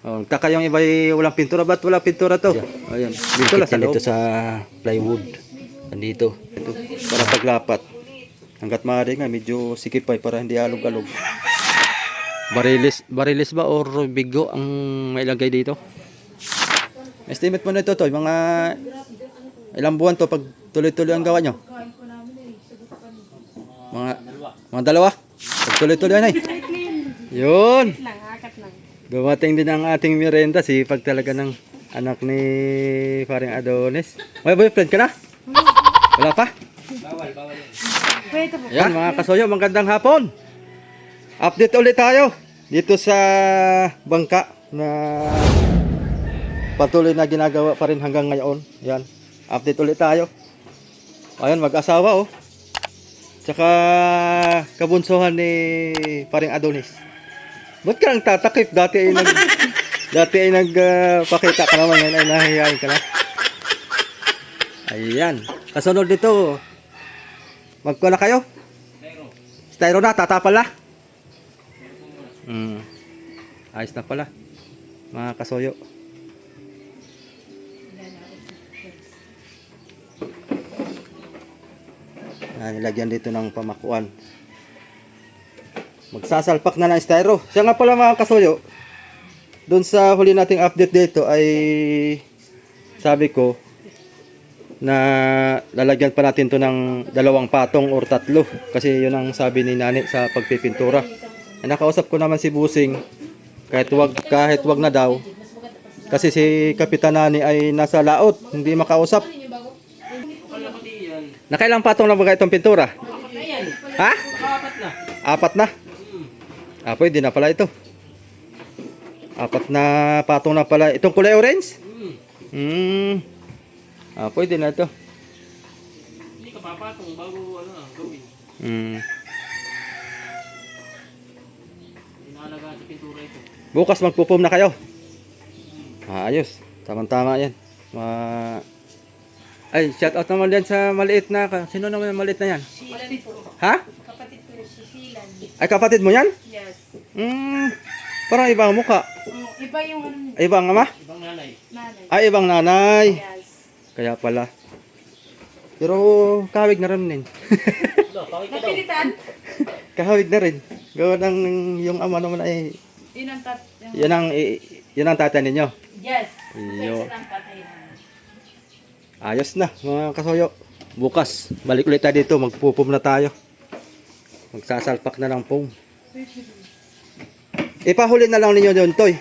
Oh, taka yung iba walang pintura. Ba't walang pintura to? Ayan. Dito lang sa loob. Dito sa plywood. Nandito. Ito, para paglapat. Hanggat maaari nga, medyo sikipay para hindi alog-alog. Barilis ba or bigo ang mailagay dito? Estimate mo na ito, Toy. Mga ilang buwan to pag tuloy-tuloy ang gawa nyo? Mga dalawa? Pag tuloy-tuloy na eh. Yun! Dumating din ang ating merienda. Sipag talaga ng anak ni paring Adonis. May boyfriend ka na? Wala pa? Bawal. Yan mga kasoyo, magandang hapon. Update ulit tayo dito sa bangka na patuloy na ginagawa pa rin hanggang ngayon. Yan, update ulit tayo. Ayan, mag-asawa oh. Tsaka kabunsuhan ni paring Adonis. Ba't ka lang tatakip? Dati ay nagpakita ka naman, ngayon ay nahihayin ka na. Ayan, kasunod dito. Magkuha na kayo? Styro na, tatapal na. Ayos na pala. Mga kasoyo. Nilagyan dito ng pamakuan. Magsasalpak na ng styro. Siya nga pala mga kasoyo. Doon sa huli nating update dito ay sabi ko na lalagyan pa natin to ng 2 patong or 3 kasi yun ang sabi ni Nani sa pagpipintura. Nakausap ko naman si Busing kahit wag na daw kasi si Kapitan Nani ay nasa laot, hindi makausap. Nakailang patong na ba itong pintura? Ha? 4 na. Pwede na pala ito. 4 na patong na pala. Itong kulay orange? Pwede na ito. Hindi ka papatong bago gawin. Inalagaan sa pintura ito. Bukas magpupum na kayo. Ayos. Tama-tama yan. Ay, shout out naman din sa maliit na. Sino naman yung maliit na yan? Silan po. Ha? Kapatid ko si Silan. Ay, kapatid mo yan? Yes. Parang ibang mukha. Iba yung ano niya. Ibang ama? Ibang nanay. Nanay. Ay, ibang nanay. Yes. Kaya pala. Pero kahawig na rin din. Napilitan? Kahawig na rin. Gawa ng yung ama naman ay Yun ang tat... yan ang tatay ninyo. Yes. Iyo. Yun ang tatay namin. Ayos na mga kasoyo. Bukas balik ulit tayo dito. Magpupum na tayo. Magsasalpak na ng pum. Ipahuli na lang ninyo doon, Toy.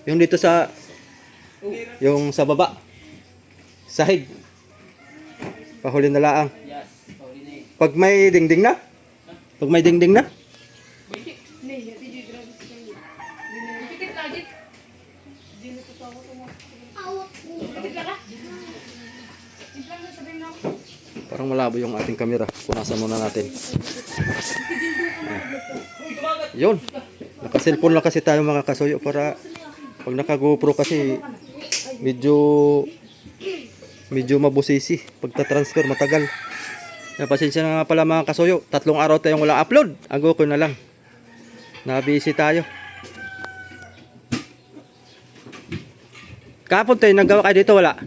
Yung dito sa yung sa baba. Sahig. Pahuli na lang. Yes. Pauli na eh. Pag may dingding na? Pag may dingding na? Hindi, hindi grabe sa kanya. Dikit lagi. Hindi na totoo ko mo. Dikit lang ka? Implang na sabihin na ako. Parang malabo yung ating camera. Punasan muna natin. Yun. Naka-cellphone lang kasi tayo mga kasoyo para pag naka-GoPro kasi medyo mabusisi. Pagta-transfer matagal. Pasensya na nga pala mga kasoyo. 3 araw tayong walang upload. Ago ko na lang. Nabisi tayo. Kahapon tayo, naggawa kayo dito wala?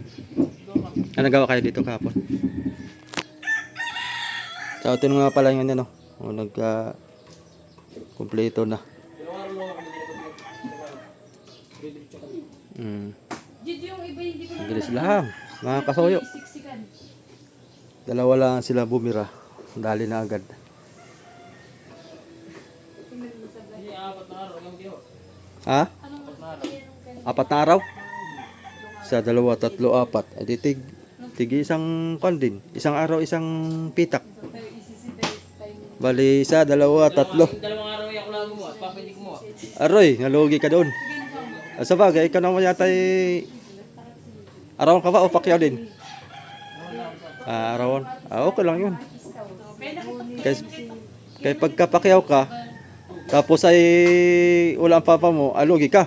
Nagawa kayo dito kahapon? So ito nga pala yung ano. Kompleto na. Did yung iba hindi ko na Bilis lang. Mga kasoyo. siksikan. 2 lang sila bumira. Dali na agad. Hindi, 4 na araw lang diyo. Ha? 4 na araw. 4 na araw? Sa 2, 3, 4. Edi tig isang din. Isang araw, isang pitak. Bali, 1, 2, 3. Yung 2 araw ay ako lang gumawa. Papa hindi gumawa. Aroy, nalugi ka doon. Sa bagay, ikaw naman yata arawan ka ba o pakyaw din? Arawan. Okay lang yun. Kaya pagkapakyaw ka, tapos ay wala ang papa mo, alugi ka.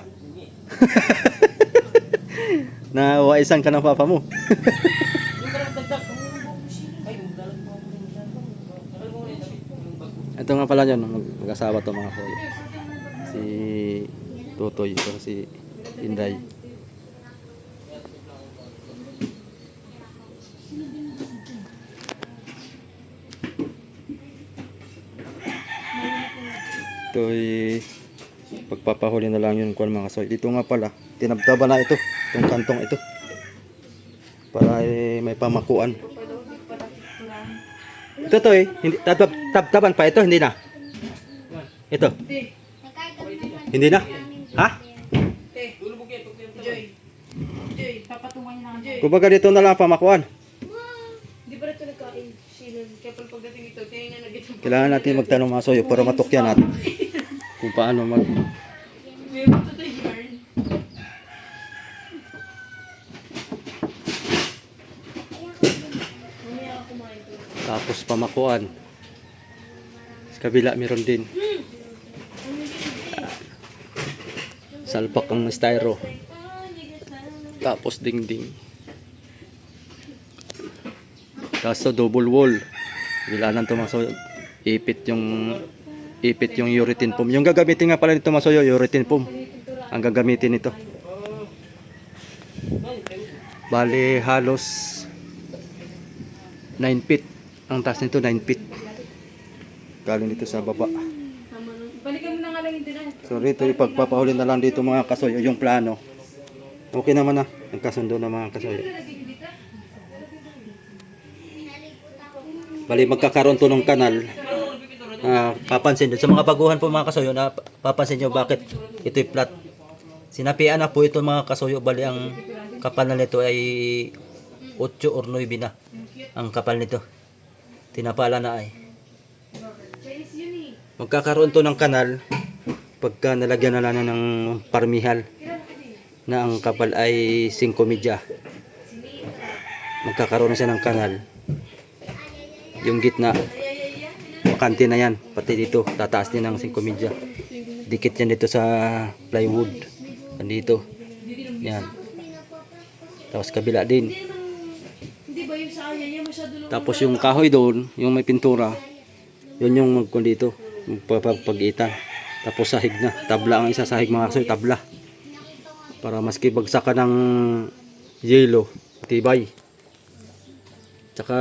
Nawaisan ka ng papa mo. Ito nga pala yun, mag-asawa to mga kuya. Si Totoy, ito si Inday. Ito ay pagpapahuli na lang yun kuwan mga kasoy. Dito nga pala, tinabtaba na ito, itong kantong ito. Para may pamakuan. Ito to hindi, tabtaban pa ito, hindi na. Ito, hindi na. Ha? Joy. Joy, papatungan niya na Joy. Kumbaga dito na lang pamakuan. Di ba ito nagkain? Sinan. Kaya pala pagdating ito, tingnan na dito. Kailangan natin magtanong mga soyo para matukyan natin kung paano mag... May mga ito yarn. Mamaya ako kumain ito. Tapos pamakuan. Sa kabila meron din. Salpak ang styro. Tapos dingding. Kaso double wall. Bilanan to mga soyo. Ipit yung urethane foam. Yung gagamitin nga pala nito mga soyo, urethane foam. Ang gagamitin nito. Bali halos 9 feet. Ang taas nito 9 feet. Galing dito sa baba. Balikan mo na nga lang yung dinan. So rito ipagpapahuli na lang dito mga kasoyo yung plano. Okay naman na. Nagkasundo na mga kasoyo. Bali magkakaroon to ng kanal. Papansin nyo. Sa mga baguhan po mga kasoyo na papansin nyo bakit ito'y flat. Sinapian na po ito mga kasoyo. Bali ang kapal na nito ay 8 or 9 na. Ang kapal nito. Tinapala na ay. Chinese yun eh. Magkakaroon to ng kanal pagka nalagyan na lang ng parmihal na ang kapal ay 5 media. Magkakaroon na siya ng kanal. Yung gitna, bakante na yan. Pati dito, tataas din ng 5 media. Dikit yan dito sa plywood. Nandito. Yan. Tapos kabila din. Hindi ba yung sa aya yan masyado lang. Tapos yung kahoy doon, yung may pintura, yun yung magkun dito. Pag-itan. Tapos sahig na. Tabla ang isa sahig mga kasoy. Tabla. Para maski bagsak ka ng yelo, tibay. Tsaka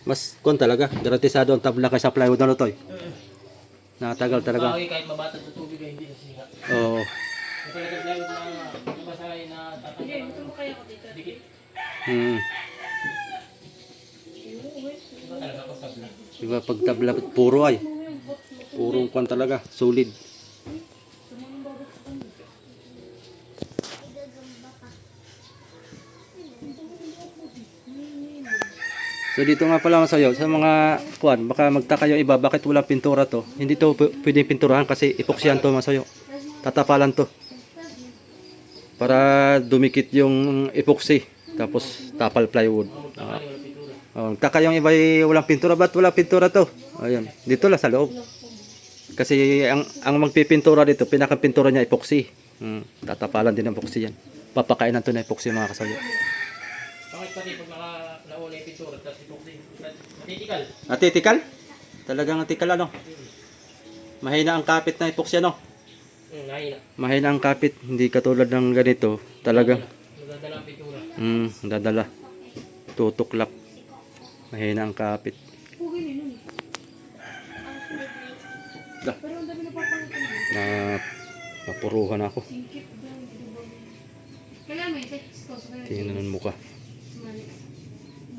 mas kon talaga. Garantisado ang tabla kaysa plywood na lutoy. Nakatagal talaga. Kahit mabatag sa tubig ay hindi na siya. Oo. Ito talaga plywood na masahay na tatanggal. Hindi, ito mo kaya ko dito. Dikit. Hmm. Ito talaga ako sabla. Diba pag tabla puro ay. Purong kon talaga. Solid. So dito nga pala masayo sa mga kuan, baka magtaka yung iba bakit walang pintura to. Hindi to pwedeng pinturahan kasi epoxyan to masayo. Tatapalan to. Para dumikit yung epoxy tapos tapal plywood. Taka yung iba walang pintura, ba't walang pintura to? Ayun, dito lang sa loob. Kasi ang magpipintura dito, pinakapintura niya epoxy. Tatapalan din ng epoxy yan. Papakainan to na epoxy mga kasayo. Bakit pati pag nauna yung pintura, tapos epoxy, matitikal. Natitikal? Talagang natikal ano? Mahina ang kapit na epoxy ano? Nahina. Mahina ang kapit, hindi katulad ng ganito. Talagang Nadadala ang pintura. dadala. Tutuklap. Mahina ang kapit. Pugin yun nun. Dah. Pero ang dami na papangitan. Na mapuruhan ako. Singkip doon. Kailangan may text ko. Tingnan mo ka.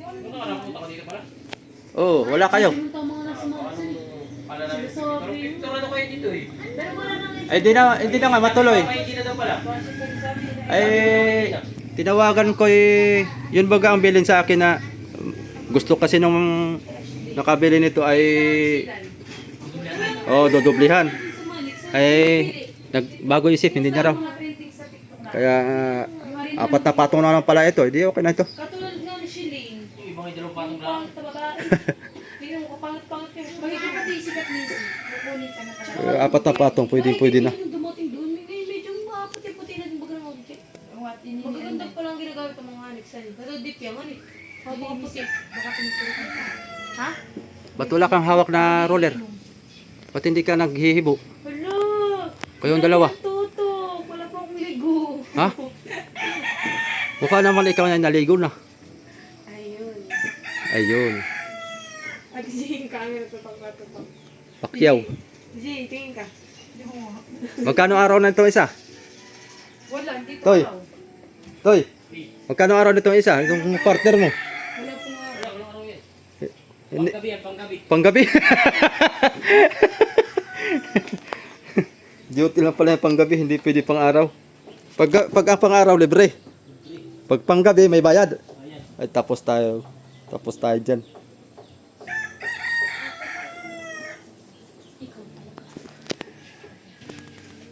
Ano ka napunta ka dito pala? Oh, wala kayo. Yung tama nga nasa mga Pala namin. Pero pintura na kayo dito eh. pero wala nang Ay, hindi na nga matuloy. May hindi na daw pala. Ay, tinawagan ko yun baga ang bilin sa akin na gusto kasi nung nakabili nito ay dodoblihan. Ay, bago isip, hindi na raw. printing sa TikTok. Kaya, 4 na patong na lang pala ito. Hindi, okay na ito. Katulad nga ni Shilling. Yung ibang dalawang patong lang. Pangit na babae. Tingnan mo, kapangit-pangit ka. Bakit ka pati sikat Missy? Kukunin ka na talaga. 4 na patong, pwede na. Yung dumating doon, medyo puti-puti na din baga ng object. Magaganda pa lang ginagamit ang mga anik sa'yo. Pero deep yan, anik. Baka puti. Baka pinipuro ka. Ha? Ba't wala kang hawak na roller? Ba't hindi ka naghihibo? Hala! Kayong dalawa. Ito. Ha? Mukha naman ikaw na naligo na. Ayun. Ayun. At Jay, yung camera tutok. Pakyaw. Jay, tingin ka. Hindi ko nga. Magkano araw na itong isa? Wala, hindi ko Toy. araw. Toy, magkano araw na itong isa? Itong partner mo? Wala po nga. Wala, walang araw yan. Hindi. Panggabi yan, panggabi. Panggabi? Duty lang pala yung panggabi, hindi pwede pang araw. Pag ang pang araw, libre. Pag panggabi, may bayad. Ayan. Ay, tapos tayo. Tapos tayo dyan.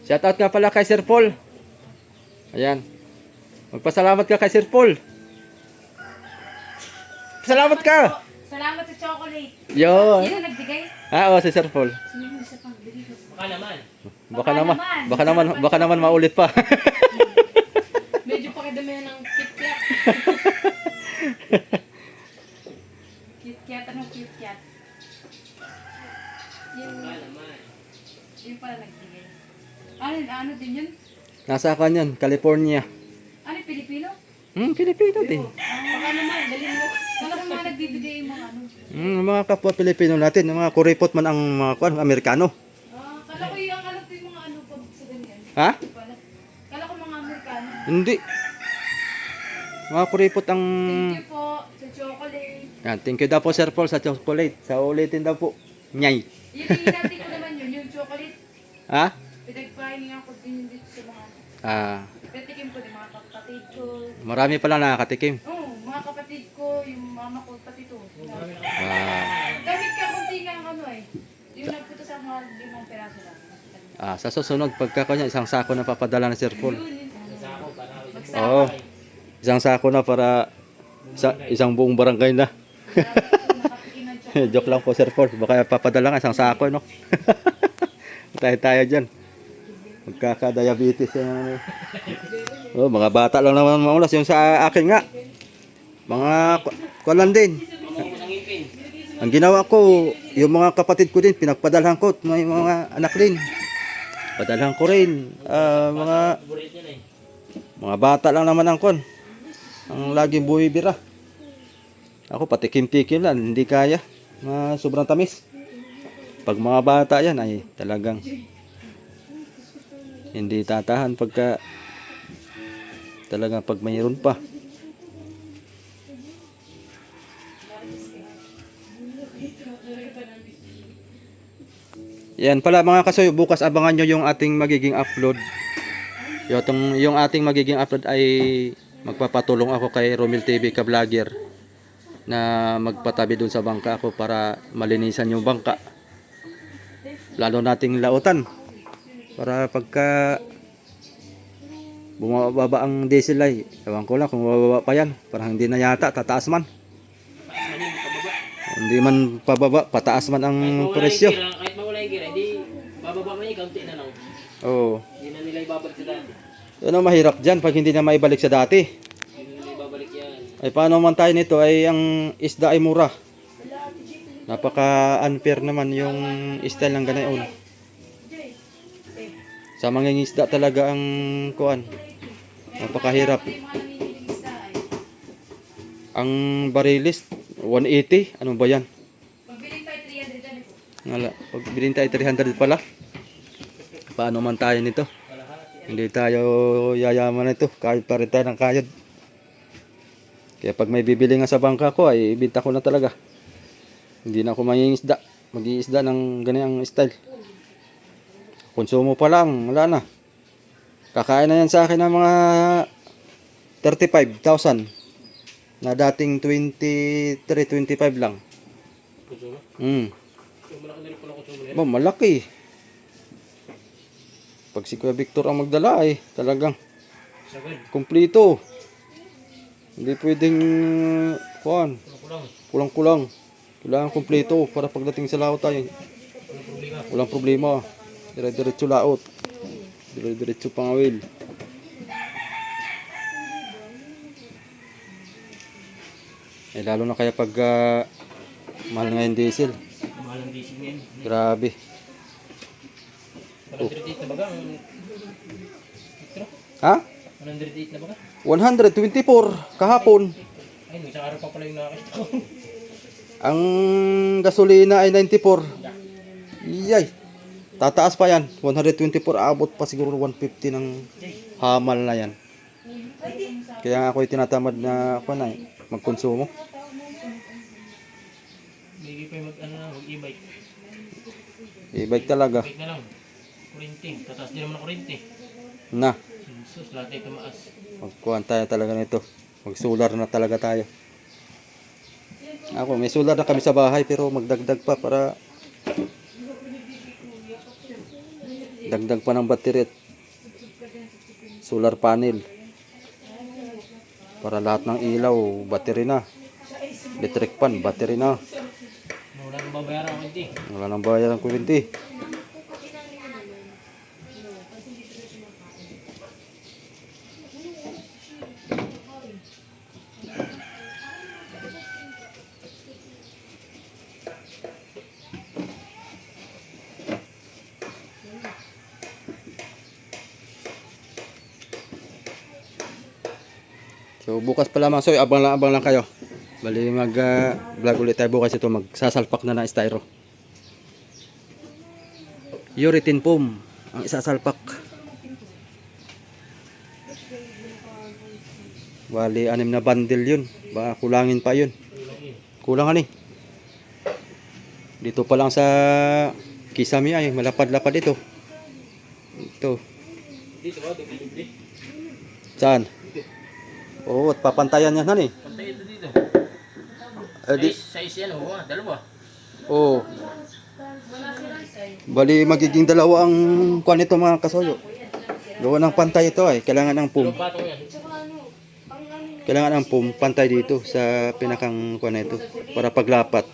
Shoutout nga pala kay Sir Paul. Ayan. Magpasalamat ka kay Sir Paul. Salamat ka! Salamat sa chocolate. Yun. Yun ang nagbigay. Oo, si Sir Paul. Sino sa pangbili ko? Baka naman. Baka naman maulit pa. Medyo pakidamihan ng KitKat. KitKat, anong KitKat? Baka naman. Yung pala nagbigay. Ano din yun? Nasa kanyan, California. Ano, Pilipino? Pilipino din. Baka naman, dalhin mo. Kala ko mga nagbibigay yung mga ano. Mga kapwa Pilipino natin, yung mga kuripot man ang mga Amerikano. Kala ko yung alam ko yung mga ano pag sa ganyan. Ha? Kala ko mga Amerikano. Hindi. Mga kuripot ang... Thank you po sa chocolate. Yan, thank you daw po Sir Paul sa chocolate. Sa ulitin daw po. Nyay. Yung hinati ko naman yun, yung chocolate. Ha? Pinagpahinga ko din yun dito sa mga... Pinatikim ko din mga kapatid ko. Marami pala nakakatikim. Oo, mga kapatid ko, yung mama ko, pati to. Ah, Gamit ka kunti nga ang ano eh. Yung nagpunta sa mga 5 peraso lang. sa susunod, pagka kanya, isang sako na papadala ng Sir Paul. Yun, Sa ako, para Oo. Isang sako na para isang buong barangay na. nakatikim ng chocolate. Joke lang po Sir Paul. Baka papadala nga isang sako, no? Tayo dyan. Magkaka-diabetes yan. Oh, mga bata lang naman maulas. Yung sa akin nga. Mga kuwan din. Maubos ang ipin. Ang ginawa ko, yung mga kapatid ko din, pinagpadalhan ko. May mga anak din. Padalhan ko rin. Mga Favorite yan eh. mga bata lang naman ang kon. Ang laging buwibira. Ako patikim-tikim lang, hindi kaya. Sobrang tamis. Pag mga bata yan ay talagang hindi tatahan pagka talagang pag mayroon pa. Yan pala mga kasoy, bukas abangan nyo yung ating magiging upload. Yung ating magiging upload ay magpapatulong ako kay Romel TV ka vlogger na magpatabi dun sa bangka ako para malinisan yung bangka. Lalo nating lautan para pagka bumababa ang diesel ay ewan ko lang kung bababa pa yan, parang hindi na yata, tataas man. Hindi man pababa, pataas man ang presyo. Kahit mawala yung gira, hindi bababa man yung kaunti na lang. Oo. Hindi na nila ibabalik sa dati. Yun ang mahirap dyan pag hindi na maibalik sa dati. Hindi na nila ibabalik yan. Ay paano man tayo nito ay ang isda ay mura. Napaka unfair naman yung style ng ganayon. Sa mangingisda talaga ang kuan. Napakahirap. Yung mga naninilig isda ay. Ang barilis 180, ano ba yan? Pagbiling tayo 300 dyan po. Ngala, pag bilhin tayo 300 pala. Paano man tayo nito? Hindi tayo yayaman nito. Kahit pa rin tayo ng kayod. Kaya pag may bibili nga sa bangka ko ay ibenta ko na talaga. Hindi na ako mangingisda. Mag-iisda ng ganyan style. Konsumo pa lang, wala na. Kakain na yan sa akin ng mga 35,000 na dating 23-25 lang. Konsumo? Mm. Yung malaki nila pala konsumo yan. Malaki. Pag si Kuya Victor ang magdala ay talagang Sagad. kumplito. Hindi pwedeng kuhan, Kulang. kulang-kulang. Kailangan kumplito para pagdating sa laot tayo. Walang problema. Dire-diretso laot. Dire-diretso pangawil. Eh lalo na kaya pag mahal nga yung diesel. Mahal ang diesel yan. Grabe. Parang dito baga ang litro. Ha? Ang 108 na ba ka? 124 kahapon. Ay, isang araw pa pala yung nakakita ko. Ang gasolina ay 94. Iyay. Tataas pa yan. 124, abot pa siguro 150 ng hamal na yan. Kaya nga ako tinatamad na ako na magkonsumo. Hindi pa yung mag-e-bike. E-bike talaga. Bike na lang. Kurinti. Tataas din naman ang kurinti. Na, Sus, lahat ay tumaas. magkuhan tayo talaga nito. Mag-solar na talaga tayo. Ako, may solar na kami sa bahay pero magdagdag pa para dagdag pa ng battery at solar panel. Para lahat ng ilaw, battery na. Electric pan, battery na. Wala nang babayaran ang kurinti. Wala nang bayad ng kuryente. So bukas pa lamang, so abang lang kayo. Bali vlog ulit tayo bukas ito, magsasalpak na ng styro. Uritin foam ang isasalpak. Bali 6 na bundle yun. Baka kulangin pa yun. Kulangan eh. Dito pa lang sa Kisami ay malapad-lapad ito. Ito. Dito ba? Dito. Saan? Oo, at papantayan yan han eh. Pantay ito dito. Di, Size yan, oo nga. Dalawa. oo. Bali magiging dalawa ang kuan nito mga kasoyo. Gawa ng pantay ito ay kailangan ng foam. Dalawang patong yan. Kailangan ng foam pantay dito sa pinakang kuan na ito para paglapat.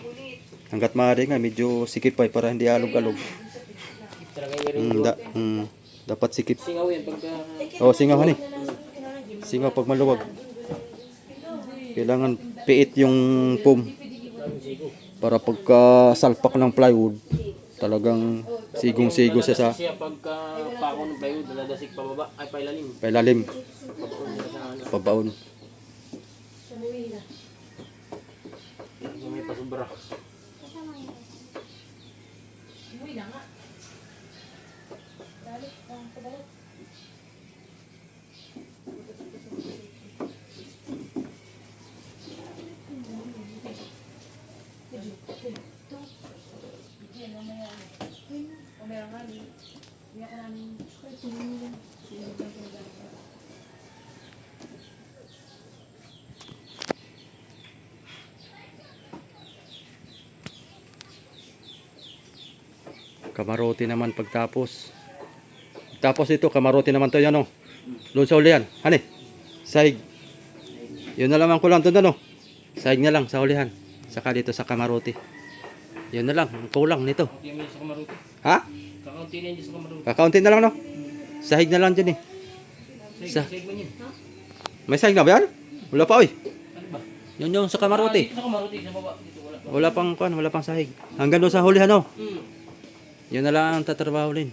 Hangga't maaari nga medyo sikip pa para hindi alog-alog. Talaga yung Dapat sikip. singaw yan pagka... Oh, singaw hani. Singaw pag maluwag. Kailangan piit yung foam para pagka salpak ng plywood talagang sigong-sigo siya sa Siya pagka pako ng plywood, daladasik pababa, ay pailalim. pailalim, Pabaon niya sa ano. pabaon. May pasubra. Kamarote naman pagtapos. Tapos ito, kamarote naman to yan o. Doon sa ulihan. Hani? Sahig. Yun na lang ang kulang doon ano. Sahig na lang sa ulihan. Saka dito sa kamarote. Yun na lang. Ang kulang nito. Hindi mo sa kamaruti. Ha? Kakaunti na yun sa kamaruti. Kakaunti na lang no. Sahig na lang dyan eh. Sahig man yun. May sahig na ba yan? Wala pa oy. Ano ba? Yun yung sa kamarote. Dito sa kamaruti, sa baba. Dito wala. Wala pang kuan, wala pang sahig. Hanggang doon sa hulihan o. Hmm. Yun na lang ang tatrabaho din.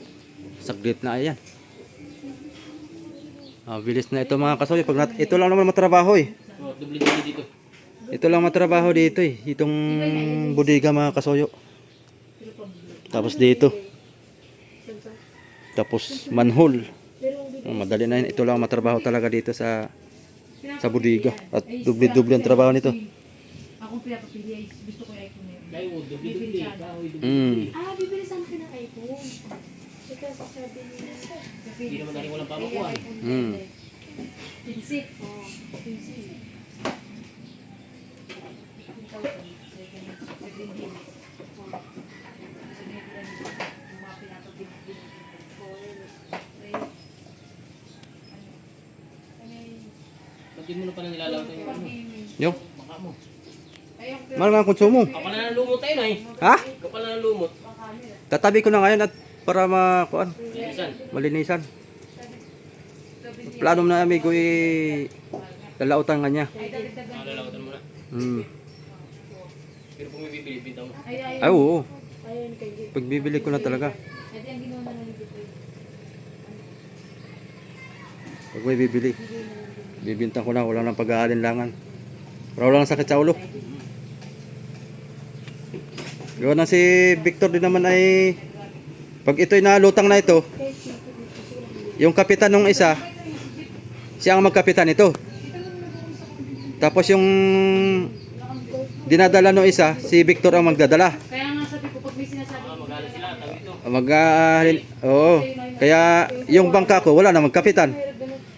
Saglit na ayan. Bilis na ito mga kasoy. Ito lang naman matrabaho eh. Oh, dubli-dubli dito. Ito lang matrabaho dito eh. Itong bodega mga kasoyo. Tapos dito. Tapos manhole. Madali na yun. Ito lang matrabaho talaga dito sa bodega. At dubli-dubli ang trabaho nito. Akong pinapapili ay gusto ko yung iPhone na yun. Plywood, dubli-dubli. Kahoy, Mm. dubli-dubli. Bibili saan ka ng iPhone? Kasi sabi niya, Hindi naman tayo walang papakuan. Mm. Pinsik. oh, busy. Ba't di mo na pala nilalawatan yung ano? Yo. Baka mo. Mahal nga ang konsumo. Kapal na ng lumot tayo na eh. Ha? Kapal na ng lumot. Tatabi ko na ngayon at para makuan, Bilisan. malinisan. Plano na amigo lalautan nga niya. Lalawatan mo na. Mm. Pero kung may bibili, bitaw mo. Ay oo. Ayun kay Gip. Pagbibili ko na talaga. Ito yung ginawa na lang dito. Pag may bibili. Bibintang ko lang, wala nang pag-aalinlangan. Wala lang sakit sa ulo. Gawa na si Victor din naman ay pag ito'y nalutang na ito, yung kapitan ng isa, siya ang magkapitan ito. Tapos yung dinadala ng isa, si Victor ang magdadala. Kaya nga sabi ko, pag may sinasabi ko, Magala sila, tawag ito. Oo. Kaya yung bangka ko, wala na magkapitan.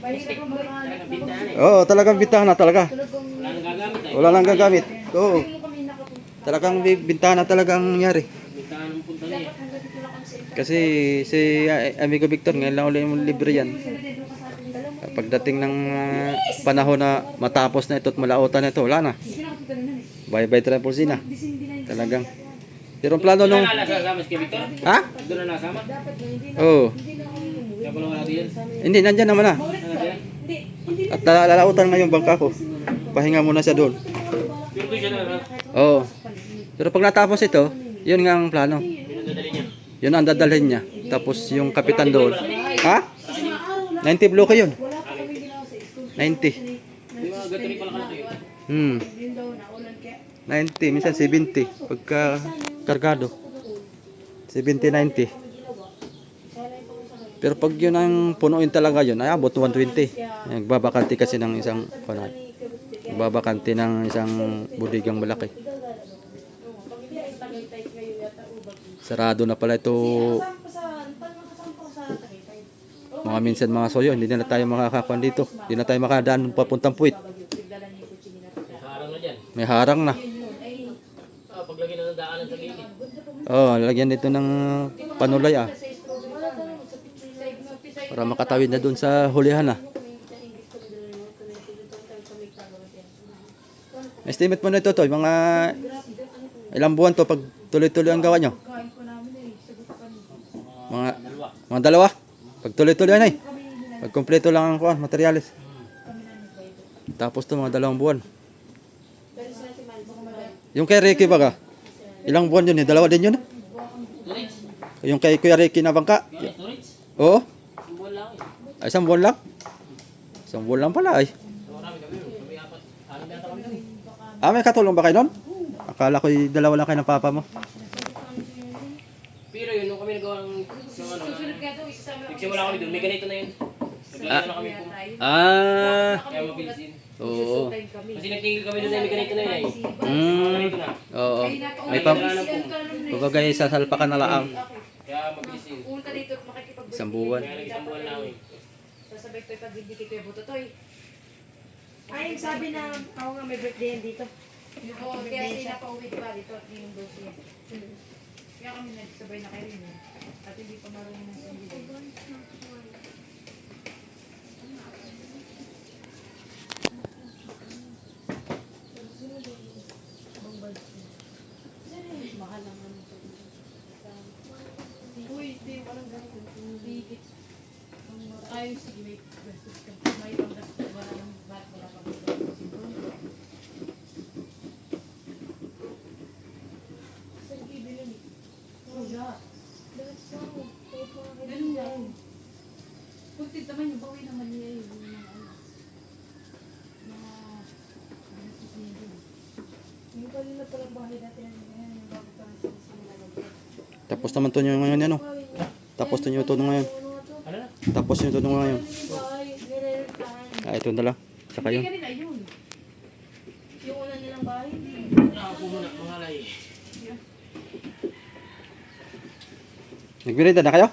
mahirap ang mga Bintahan eh. Oo, talagang bintahan na talaga. Wala nang gagamit eh. Wala nang gagamit. Oo. mo kami nakapunta. Talagang bintahan na talagang nangyari. Bintahan ng punta na eh. Hanggang dito lang kami sa iba. Kasi si amigo Victor, ngayon lang ulit yung libre yan. Pagdating ng panahon na matapos na ito at malautan na ito, wala na. Hindi na kapag ganun eh. Bye-bye triple C na. Hindi na Talagang. Pero ang plano nung... Doon na nasama si Victor? Ha? Doon na nasama? Oo. Kaya pala wala din. Hindi, nandyan naman na. At lalautan nga yung bangka ko. Pahinga muna siya doon. Pero doon siya na. Oo. Pero pag natapos ito, yun nga ang plano. Pinagdadali niya. Yun ang dadalhin niya. Tapos yung kapitan doon. Ha? 90 bloke yun. 90. Di ba gato'y pala kalaki eh. 90, minsan 70. Pagka kargado. 70, 90. Pero pag yun ang punuin talaga yun, ay abot 120. Nagbabakante kasi ng isang panay. Nagbabakante ng isang budigang malaki. Sarado na pala ito. Mga minsan mga soyo, hindi na tayo makakakuan dito. Hindi na tayo makadaan papuntang puwit. Harang na dyan. May harang na. Paglagyan na ng daanan sa gilid. Oh, lagyan dito ng panulay para makatawid na doon sa hulihan na. Estimate mo na ito to, mga ilang buwan to pag tuloy-tuloy ang gawa nyo? Mga dalawa. Pag tuloy-tuloy na pag kompleto lang ang kuwan, materyales. Tapos to mga 2 buwan. Yung kay Ricky baga, ilang buwan yun eh? 2 din yun. Storage? Yung kay Kuya Ricky na bangka. Kaya storage? Oo. Buwan lang eh. Ay, 1 buwan lang. 1 buwan lang pala ay. So, marami kami yun. Kami apat. Alam yata kami yun. May katulong ba kayo nun? Akala ko'y 2 lang kayo ng papa mo. Pero yun, nung kami nagawa ng ano, Susunod ka ito, isasama ako. nagsimula kami doon, may ganito na yun. Naglagyan na kami po. Kaya mabilis yun. Oo. Kasi nagtingil kami doon, may ganito na yun eh. Ganito na. Oo. May pamilya. Kumbaga sasalpakan na laang. Kaya mabilis yun. Punta dito at makikipag 1 buwan. Kaya nag-isang buwan lang eh. Sasabay ko ipag-ibig kay Kuya Butotoy. Ay, sabi na ako nga may birthday yan dito. Oo, kaya sila pa-uwi pa dito at yung 12. Kaya kami nagsabay na kayo rin. At hindi pa marunong ng sandili. Uy, hindi, walang ganito. Bigit. Ayun, sige, may gastos ka. May pang-gastos. Wala nang ba't wala pang gastos. Saan bibili ni? Wala. Ganun lang. Kuntit naman yung bawi naman niya yung mga ano. Mga gastos niya dun. Yung kanina palang bahay natin yung bago pa rin sa simula ng Tapos naman to nyo ngayon yan, oh. Tapos to nyo to ngayon. Ano na? Tapos nyo to ngayon. Ito na lang. Saka Hindi yun. ka rin ayun. Yung una nilang bahay. Ako muna, mga layo. Nagmerinda na kayo?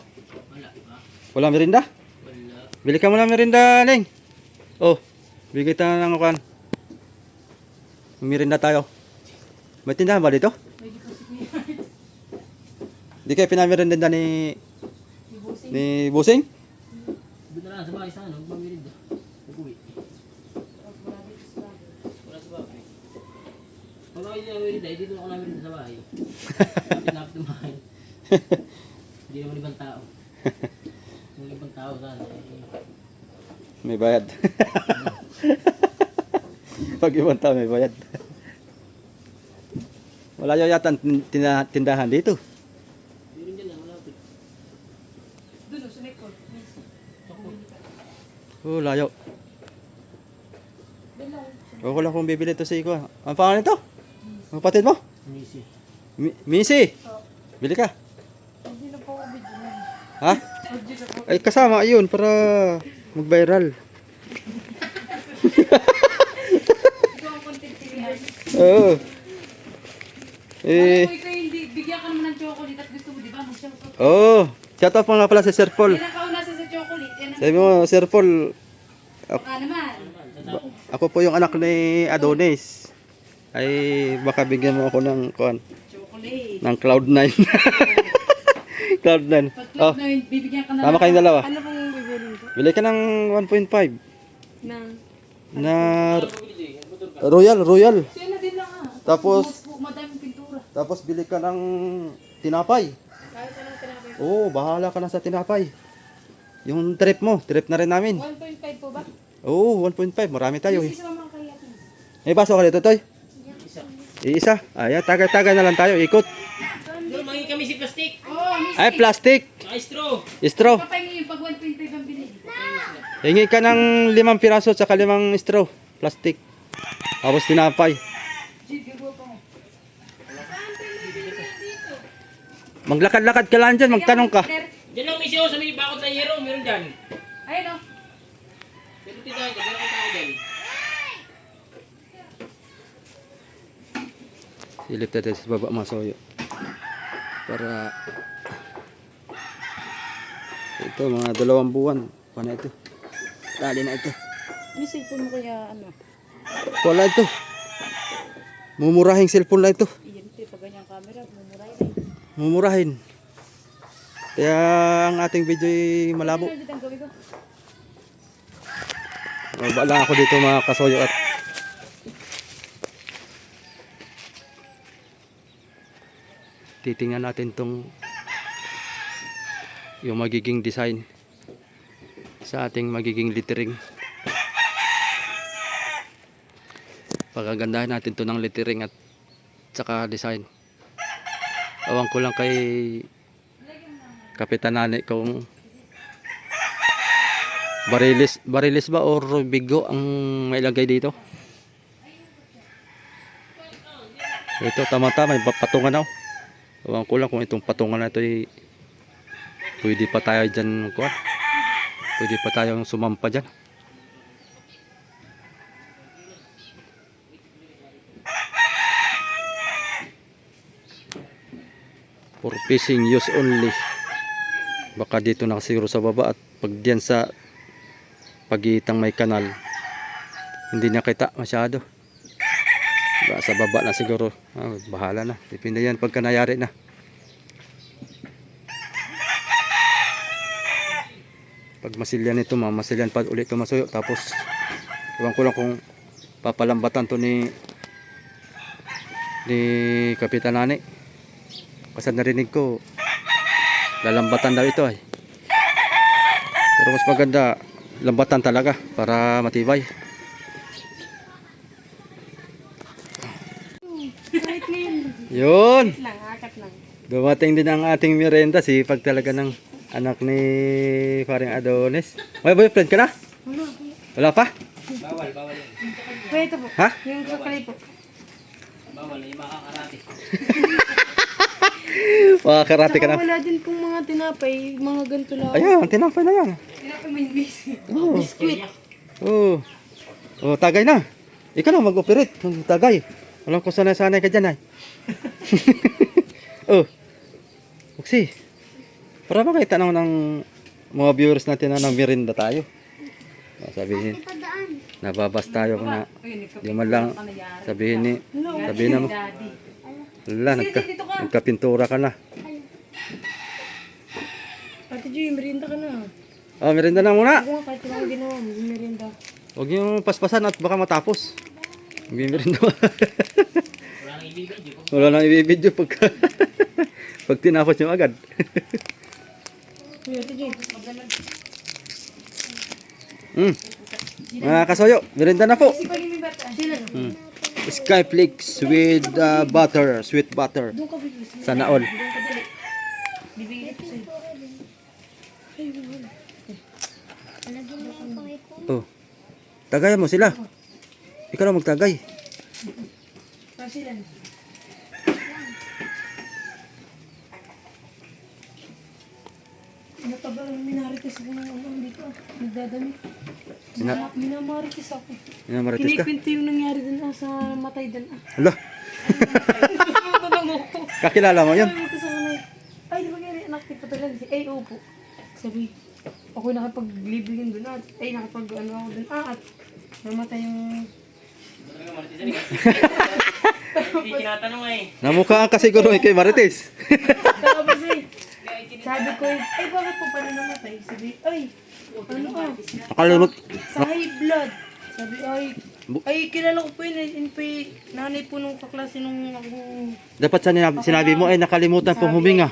Wala pa. Walang merinda? Wala. Bili ka muna merinda, Ning. Oh, bigay tayo ng kuwan. Merinda tayo. May tindahan ba dito? May deposit niya. Di kayo pinamerinda ni Busing? Doon na lang sa bahay sa ano, mamirid na. Nag-uwi. Wala sa bahay. Pag ako hindi namirid na, dito ako namirid sa bahay. Pinapit ng bahay. Hindi naman ibang tao. Kung ibang tao sana. May bayad. Pag ibang tao may bayad. Wala yata ang tindahan dito. Meron dyan lang, malapit. Doon, sa may court. Oh, layo. Ako lang kung bibili ito sa iko. Ang pangalan ito? Ang kapatid mo? Easy. Missy. Bili ka. Hindi na po ako video na. Ha? Ay, kasama ayun para mag-viral. Ikaw ang content creator. Oo. Alam Eh, mo, ikaw hindi, bigyan ka naman ng chocolate at gusto mo, di ba? Mag-shoutout. oh. Shout out po nga pala sa Sir Paul. Yan ang kaunasa sa chocolate. Yan ang Sabi mo, Sir Paul, baka naman. ako po yung anak ni Adonis. Ay, baka bigyan mo ako ng Chocolate. ng Cloud9. Cloud9. Pag Oh, club na yun, bibigyan ka na tama kayong dalawa. Ano pong bibilin ko? Bili ka ng 1.5 Na, na Royal. Siya na din lang Tapos, madaming pintura. tapos bili ka ng tinapay. Kahit anong tinapay. Oo, bahala ka na sa tinapay. Yung trip mo, trip na rin namin. 1.5 po ba? Oo, 1.5. Marami tayo eh. Isa naman kaya ito. May baso ka dito, Toy? Iisa. Ayan, tagay-tagay na lang tayo. Ikot. Doon, mangi kami si plastic. Oh, miss. Ay, plastic. Saka straw. Straw. Papahingi yung pag 1.5 ang binili. Hingi ka ng 5 piraso at saka 5 straw. Plastic. Tapos tinapay. Sige, go pa mo. Maglakad-lakad ka lang dyan. Magtanong ka. Diyan lang misyo sa may bakod na yero. Meron dyan. Ayun o. Pero tita, dyan meron kita ako dyan. Silip tayo sa baba mga soyo. Para ito mga 2 buwan. Paano ito? Dali na ito. may cellphone mo kaya ano? Wala ito. Mumurahing cellphone na ito. Iyan ito, pag ganyang camera, mumuray na eh. Mumurahin. Kaya ang ating video ay malabo. Ano dito ang gawin ko? Baba lang ako dito mga kasoyo at titingnan natin tong yung magiging design sa ating magiging lettering. Pagagandahin natin to ng lettering at saka design. Awan ko lang kay Kapitan Nani kung barilis ba or bigo ang mailagay dito. Ito tama-tama may patungan daw. Awan ko lang kung itong patungan na ito ay pwede pa tayo dyan kuha. Pwede pa tayong sumampa dyan. For fishing use only. Baka dito nakasiguro sa baba at pag diyan sa pagitang may kanal hindi niya kita masyado. Baka sa baba na siguro. Bahala na. Depende yan pagka nayari na. Pag masilyan ito, masilyan pa ulit ito masuyo. Tapos, iwan ko lang kung papalambatan to ni Kapitan Nani. Kasi narinig ko, lalambatan daw ito ay. Pero mas maganda, lambatan talaga para matibay. Kahit ngayon, Yun! lang, akat lang. Dumating din ang ating merienda. Sipag talaga ng anak ni Paring Adonis. May boyfriend ka na? Wala pa? Bawal yun. Pwede ito po. Ha? Yung chocolate po. Bawal, yung makakarate. Makakarate ka Saka na. wala din pong mga tinapay, mga ganito lang. Ayan, tinapay na yan. Tinapay mo yung base. Oo. Biscuit. Oh. Oh, tagay na. Ikaw na mag-operate. Tagay. Alam ko sanay-sanay ka dyan ay. Oh. Uksi. Para makita naman ng mga viewers natin na merienda tayo. Sabihin, nababas tayo kung na di man lang sabihin na mo. Wala, nagkapintura ka na. Ate Joy, merienda ka na. Oh, merienda na muna. Ako nga, kahit wala akong ginawa mo, merienda. Huwag yung paspasan at baka matapos. Merienda. Wala nang ibibidyo. Wala nang ibibidyo pag pag tinapos nyo agad. Uy, Ate Joy. Mga kasoyo, merienda na po. Sipag yung may bata. Sila. Skyflakes with butter, sweet butter. Doon ka bigis. Sana all. Doon ka dali. Bibigay ko sa'yo. Alagyan mo yung kamay ko. Oh. Tagayan mo sila. Ikaw lang magtagay. Kasi lang. Natagal ang minarites ako ng ano dito. Nagdadami. Minamarites ako. Minamarites ka? Kinikwento yung nangyari dun sa matay dun. Hala, Tanong ko. kakilala mo yun? Sabi ko sa kanay, ay di ba kaya anak ni Patalan? Ay opo. Sabi, ako nakapag-libingin dun at ay nakapag ano ako dun at namatay yung Hindi tinatanong eh. Namukhaan ka siguro kay Marites. tapos sabi ko, ay bakit po pala namatay? Sabi, ay, ano Nakalimot. sa high blood. Sabi, ay kilala ko po yun. Yun po yung nanay po nung kaklase nung ako. Dapat sinabi mo ay nakalimutan pong huminga.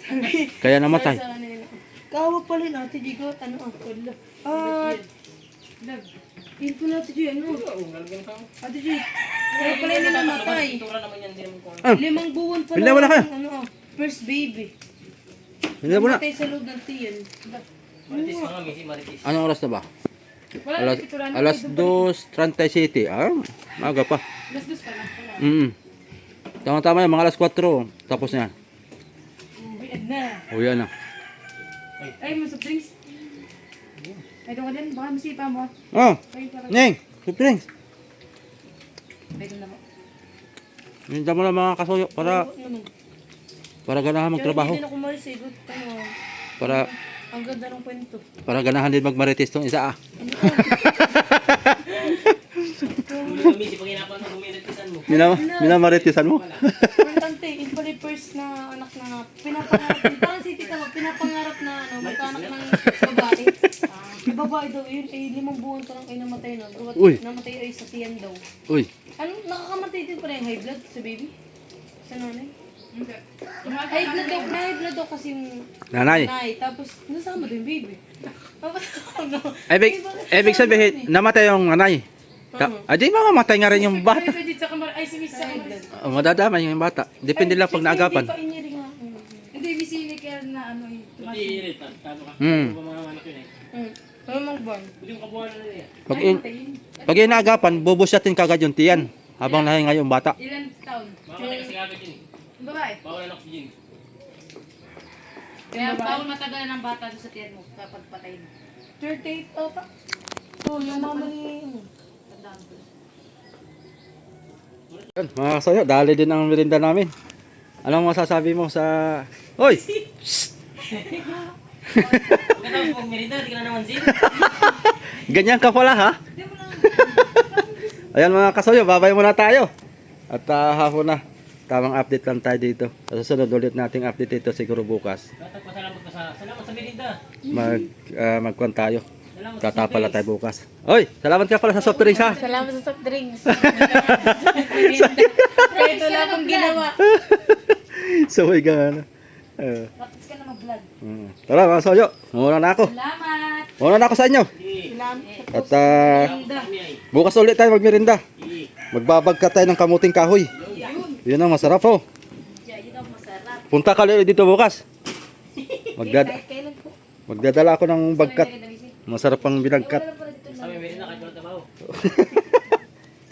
Sabi, Kaya namatay. sa kanila, kawa pala yun, Ate G ko, ano wala. Yun po na Ate G, ano? Ate G, kaya pala yun namatay. Tura naman yan, hindi naman ko. 5 buwan pala. Hindi, wala ka. Ano, first baby. Hindi mo na. Namatay sa loob ng tiyan. Marites mga misi, marites. Anong oras na ba? Wala Alas 2:37. Maaga pa. Alas 2 pala. Tama-tama yan, mga alas 4. Tapos na yan. Uwiad na. Uwi na. Ay, mo sa drinks. Ay, doon ka din. Baka masipa mo. Oh, Ay, parang. Ning, soft drinks. Ay, doon na mo. Minta mo na mga kasuyo para ganahan magtrabaho. Hindi din ako malisagot. Ano, Para ang ganda ng kwento. ganahan din magmarites tong isa Mga misi, pag hinapan mo, gumilitisan mo. Minamaritisan mo. Importante, yun pala yung first na anak na pinapangarap. Parang si tita mo, pinapangarap na ano, magkaanak ng babae. Yung babae daw yun, ay 5 buwan pa lang ay namatay na. Uy. Namatay ay sa tiyan daw. Uy, Ano, nakakamatay din pala yung high blood sa baby? Sa nanay? High blood daw kasi yung nanay. nanay. Tapos, nasama din yung baby. Tapos, ano? Ibig sabihin, namatay yung nanay. Adi mamamatay nga rin yung bata. Pwede sa kamar, ay si Miss sa high blood. Madadama yung bata. Depende lang pag naagapan. Hindi pa inyiri nga. Hindi, bisili kaya na ano yung Hindi, iritan. Tado ka. Hmm. Ano ba mga anak yun eh? Mamang buwan. Hindi mo kabuhan na nila yan. Pag inaagapan, bubusyatin kagad yung tiyan. Habang nahinga yung bata. ilan taon? Bawal na kasi agad yun eh. Babae. Bawal na oxygen. Kaya bawal matagal ng bata doon sa tiyan mo kapag patay mo. 38 ata. So, yung mama ni... Tandaan ko. Yan, mga kasayo, dali din ang merinda namin. Anong masasabi mo sa... Hoy! Pagkatapos mong merida, di ka na naman sin. Ganyan ka pala ha? Ayan mga kasayo, babay muna tayo. At hapon na. Tamang update lang tayo dito. Sa susunod ulit nating update dito siguro bukas. Salamat ka salamat sa merida. Magkuhan tayo. Salamat sa Tatapala tayo bukas. Oy, salamat ka pala sa soft drinks ha. Salamat sa soft drinks. Kaya ito lang akong ginawa. So may gana. Practice ka na mag-vlog. Tara mga kasayo, muna na ako. Salamat! Muna na ako sa inyo. At bukas ulit tayo magmerinda. Magbabag ka tayo ng kamuting kahoy. Yun ang masarap oh. Yun ang masarap. Punta ka ulit dito bukas. Kailan po? Magdadala ako ng bagkat. Masarap ang binagkat. Sa may merida, kahit walang trabaho.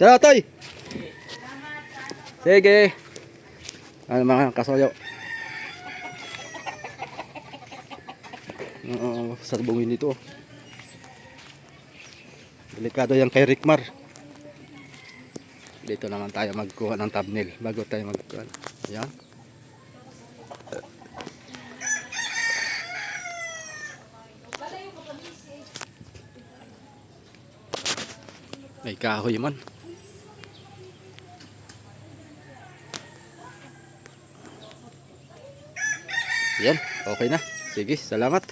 Tara toy. Sige. Ano mga kasoyo. Sa bungin dito. Delikado yan kay Rickmar. Dito naman tayo magkuha ng thumbnail bago tayo magkuha. Ayan. May kahoy man. Yan, okay na. Sige, salamat.